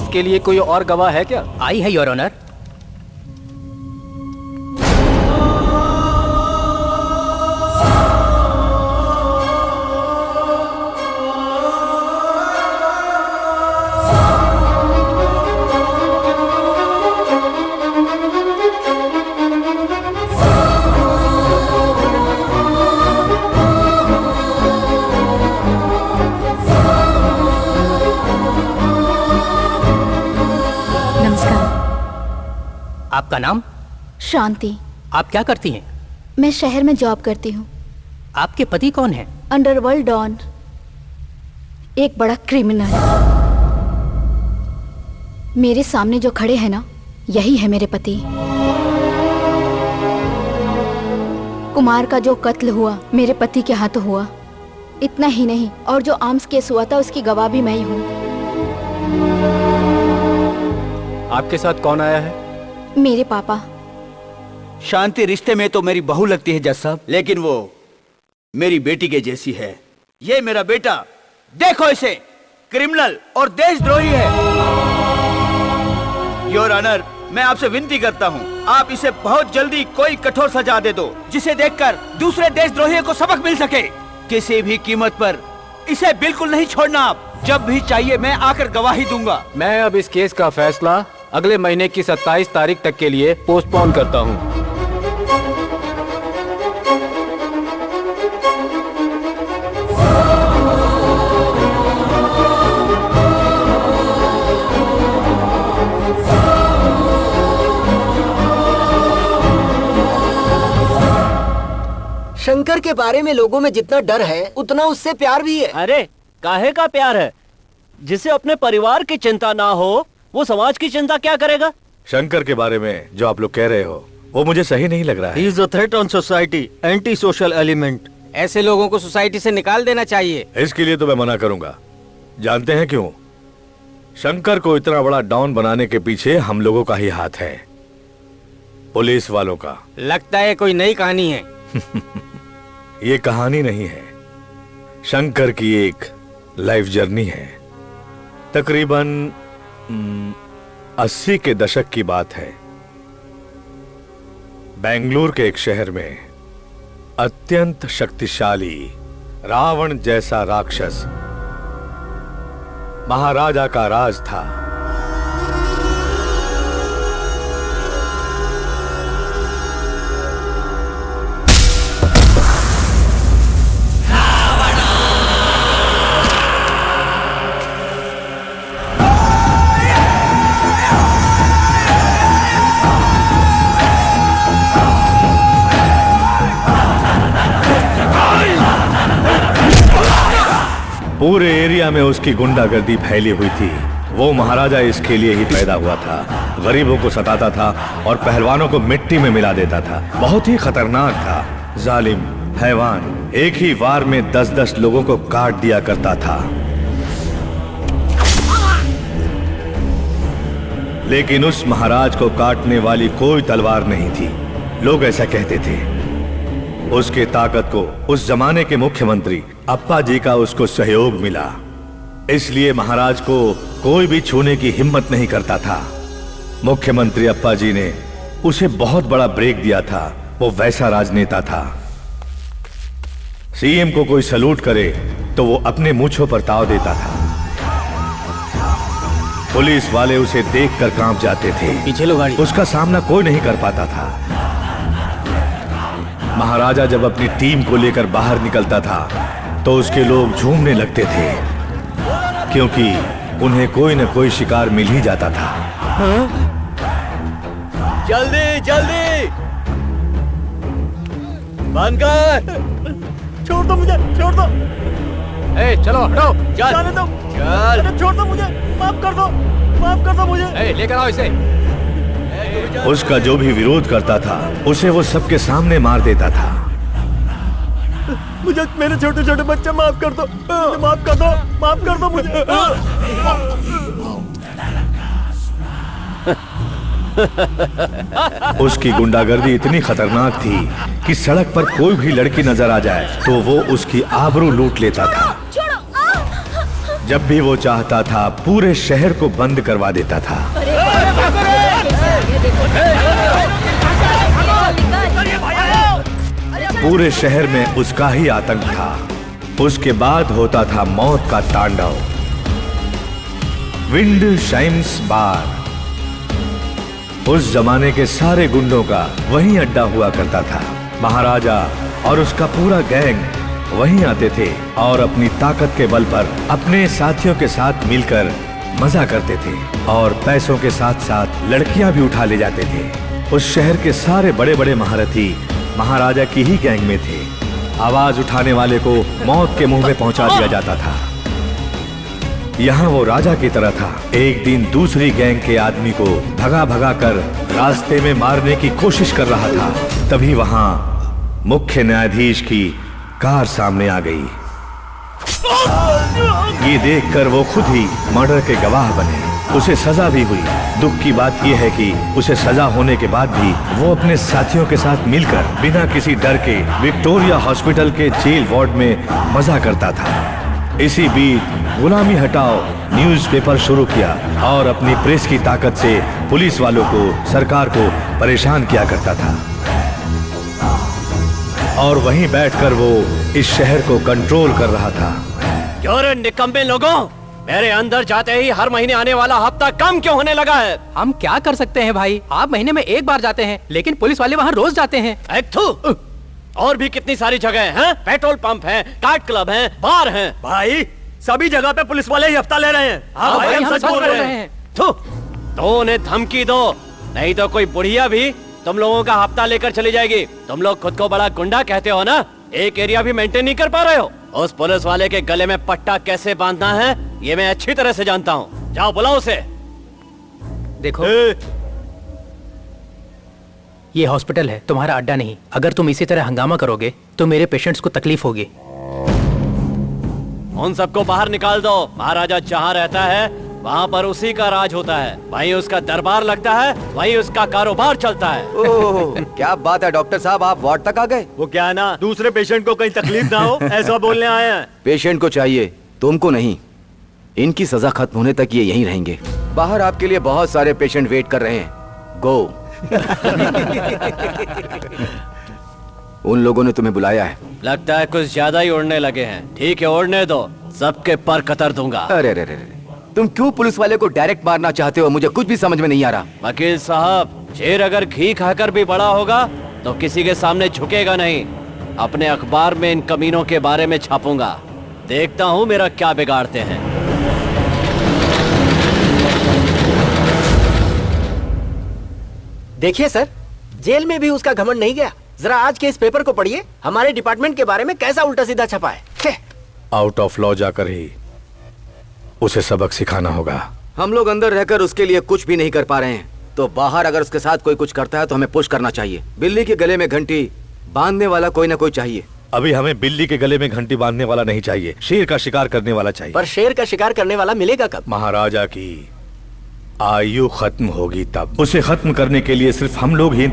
के लिए कोई और गवाह है क्या? आई है योर ऑनर। आपका नाम? शांति। आप क्या करती हैं? मैं शहर में जॉब करती हूँ। आपके पति कौन है? अंडरवर्ल्ड डॉन, एक बड़ा क्रिमिनल। मेरे सामने जो खड़े हैं ना, यही है मेरे पति। कुमार का जो कत्ल हुआ मेरे पति के हाथों हुआ। इतना ही नहीं, और जो आर्म्स केस हुआ था उसकी गवाह भी मैं ही हूँ। आपके साथ कौन आया है? मेरे पापा। शांति रिश्ते में तो मेरी बहू लगती है जज साहब, लेकिन वो मेरी बेटी के जैसी है। ये मेरा बेटा, देखो इसे, क्रिमिनल और देशद्रोही है। योर ऑनर, मैं आपसे विनती करता हूँ, आप इसे बहुत जल्दी कोई कठोर सजा दे दो, जिसे देखकर दूसरे देशद्रोहियों को सबक मिल सके। किसी भी कीमत पर इसे बिल्कुल नहीं छोड़ना। आप जब भी चाहिए मैं आकर गवाही दूंगा। मैं अब इस केस का फैसला अगले महीने की 27 तारीख तक के लिए पोस्टपोन करता हूँ। शंकर के बारे में लोगों में जितना डर है उतना उससे प्यार भी है। अरे काहे का प्यार है? जिसे अपने परिवार की चिंता ना हो वो समाज की चिंता क्या करेगा? शंकर के बारे में जो आप लोग कह रहे हो वो मुझे सही नहीं लग रहा है। He is a threat on society, anti-social element। ऐसे लोगों को सोसाइटी से निकाल देना चाहिए। इसके लिए तो मैं मना करूंगा। जानते हैं क्यों? शंकर को इतना बड़ा डॉन बनाने के पीछे हम लोगों का ही हाथ है, पुलिस वालों का। लगता है कोई नई कहानी है। ये कहानी नहीं है, शंकर की एक लाइफ जर्नी है। तकरीबन 80 के दशक की बात है। बेंगलुरु के एक शहर में अत्यंत शक्तिशाली रावण जैसा राक्षस महाराजा का राज था। पूरे एरिया में उसकी गुंडागर्दी फैली हुई थी। वो महाराजा इसके लिए ही पैदा हुआ था। गरीबों को सताता था और पहलवानों को मिट्टी में मिला देता था। बहुत ही खतरनाक था, जालिम हैवान। एक ही वार में 10-10 लोगों को काट दिया करता था। लेकिन उस महाराज को काटने वाली कोई तलवार नहीं थी। लोग ऐसा कहते थे। उसके ताकत को उस जमाने के मुख्यमंत्री अप्पा जी का उसको सहयोग मिला, इसलिए महाराज को कोई भी छूने की हिम्मत नहीं करता था। मुख्यमंत्री अप्पा जी ने उसे बहुत बड़ा ब्रेक दिया था। वो वैसा राजनेता था। सीएम को कोई सलूट करे तो वो अपने मूंछों पर ताव देता था। पुलिस वाले उसे देखकर कांप जाते थे। पीछे लो गाड़ी। उसका सामना कोई नहीं कर पाता था। महाराजा जब अपनी टीम को लेकर बाहर निकलता था तो उसके लोग झूमने लगते थे, क्योंकि उन्हें कोई न कोई शिकार मिल ही जाता था। जल्दी जल्दी बंद कर। छोड़ दो मुझे, छोड़ दो। चलो हटो, जाने दो, चल। छोड़ दो मुझे, माफ कर दो, माफ कर दो मुझे। लेकर आओ इसे। उसका जो भी विरोध करता था उसे वो सबके सामने मार देता था। मुझे मेरे छोटे छोटे बच्चे माफ कर दो, माफ कर दो, माफ कर दो मुझे। उसकी गुंडागर्दी इतनी खतरनाक थी कि सड़क पर कोई भी लड़की नजर आ जाए तो वो उसकी आबरू लूट लेता था। जब भी वो चाहता था पूरे शहर को बंद करवा देता था। पूरे शहर में उसका ही आतंक था। उसके बाद होता था मौत का तांडव। विंड शाइम्स बार उस जमाने के सारे गुंडों का वहीं अड्डा हुआ करता था। महाराजा और उसका पूरा गैंग वहीं आते थे और अपनी ताकत के बल पर अपने साथियों के साथ मिलकर मजा करते थे और पैसों के साथ साथ लड़कियां भी उठा ले जाते थे। उस शहर के सारे बड़े बड़े महारथी महाराजा की ही गैंग में थे। आवाज उठाने वाले को मौत के मुंह में पहुंचा दिया जाता था। यहाँ वो राजा की तरह था। एक दिन दूसरी गैंग के आदमी को भगा भगा कर रास्ते में मारने की कोशिश कर रहा था। तभी वहां मुख्य न्यायाधीश की कार सामने आ गई। ये देखकर वो खुद ही मर्डर के गवाह बने। उसे सजा भी हुई। दुख की बात यह है कि उसे सजा होने के बाद भी वो अपने साथियों के साथ मिलकर बिना किसी डर के विक्टोरिया हॉस्पिटल के जेल वार्ड में मजा करता था। इसी बीच गुलामी हटाओ न्यूज़पेपर शुरू किया और अपनी प्रेस की ताकत से पुलिस वालों को, सरकार को परेशान किया करता था। और वहीं बैठकर वो इस शहर को कंट्रोल कर रहा था। क्यों रे निकम्मे लोगों, मेरे अंदर जाते ही हर महीने आने वाला हफ्ता कम क्यों होने लगा है? हम क्या कर सकते हैं भाई, आप महीने में एक बार जाते हैं लेकिन पुलिस वाले वहाँ रोज जाते हैं। एक थू, और भी कितनी सारी जगह हैं, पेट्रोल पंप हैं, कार्ट क्लब हैं, बार हैं। भाई सभी जगह पे पुलिस वाले ही हफ्ता ले रहे हैं। हाँ भाई, हम सच बोल रहे हैं। तो उन्हें धमकी दो, नहीं तो कोई बुढ़िया भी तुम लोगों का हफ्ता लेकर चली जाएगी। तुम लोग खुद को बड़ा गुंडा कहते हो ना, एक एरिया भी मेंटेन नहीं कर पा रहे हो। उस पुलिस वाले के गले में पट्टा कैसे बांधना है ये मैं अच्छी तरह से जानता हूँ। जाओ बुलाओ उसे। देखो ये हॉस्पिटल है, तुम्हारा अड्डा नहीं। अगर तुम इसी तरह हंगामा करोगे तो मेरे पेशेंट्स को तकलीफ होगी। उन सबको बाहर निकाल दो। महाराजा जहाँ रहता है वहाँ पर उसी का राज होता है, वहीं उसका दरबार लगता है, वहीं उसका कारोबार चलता है। ओह, क्या बात है डॉक्टर साहब, आप वार्ड तक आ गए। वो क्या है ना, दूसरे पेशेंट को कहीं तकलीफ ना हो ऐसा बोलने आए हैं। पेशेंट को चाहिए, तुमको नहीं। इनकी सजा खत्म होने तक ये यहीं रहेंगे। बाहर आपके लिए बहुत सारे पेशेंट वेट कर रहे हैं। गो। उन लोगों ने तुम्हें बुलाया है। लगता है कुछ ज्यादा ही उड़ने लगे हैं। ठीक है उड़ने दो, सबके पर कतर दूंगा। अरे रे रे, तुम क्यों पुलिस वाले को डायरेक्ट मारना चाहते हो? मुझे कुछ भी समझ में नहीं आ रहा। वकील साहब, शेर अगर घी खाकर भी बड़ा होगा तो किसी के सामने झुकेगा नहीं। अपने अखबार में इन कमीनों के बारे में छापूंगा, देखता हूँ मेरा क्या बिगाड़ते हैं। देखिए सर, जेल में भी उसका घमंड नहीं गया। जरा आज के इस पेपर को पढ़िए, हमारे डिपार्टमेंट के बारे में कैसा उल्टा सीधा छपा है। आउट ऑफ लॉ जाकर ही उसे सबक सिखाना होगा। हम लोग अंदर रहकर उसके लिए कुछ भी नहीं कर पा रहे हैं, तो बाहर अगर उसके साथ कोई कुछ करता है तो हमें पुश करना चाहिए। बिल्ली के गले में घंटी बांधने वाला कोई ना कोई चाहिए। अभी हमें बिल्ली के गले में घंटी बांधने वाला नहीं चाहिए, शेर का शिकार करने वाला चाहिए। पर शेर का शिकार करने वाला मिलेगा कब? महाराजा की आयु खत्म होगी तब। उसे खत्म करने के लिए सिर्फ हम लोग ही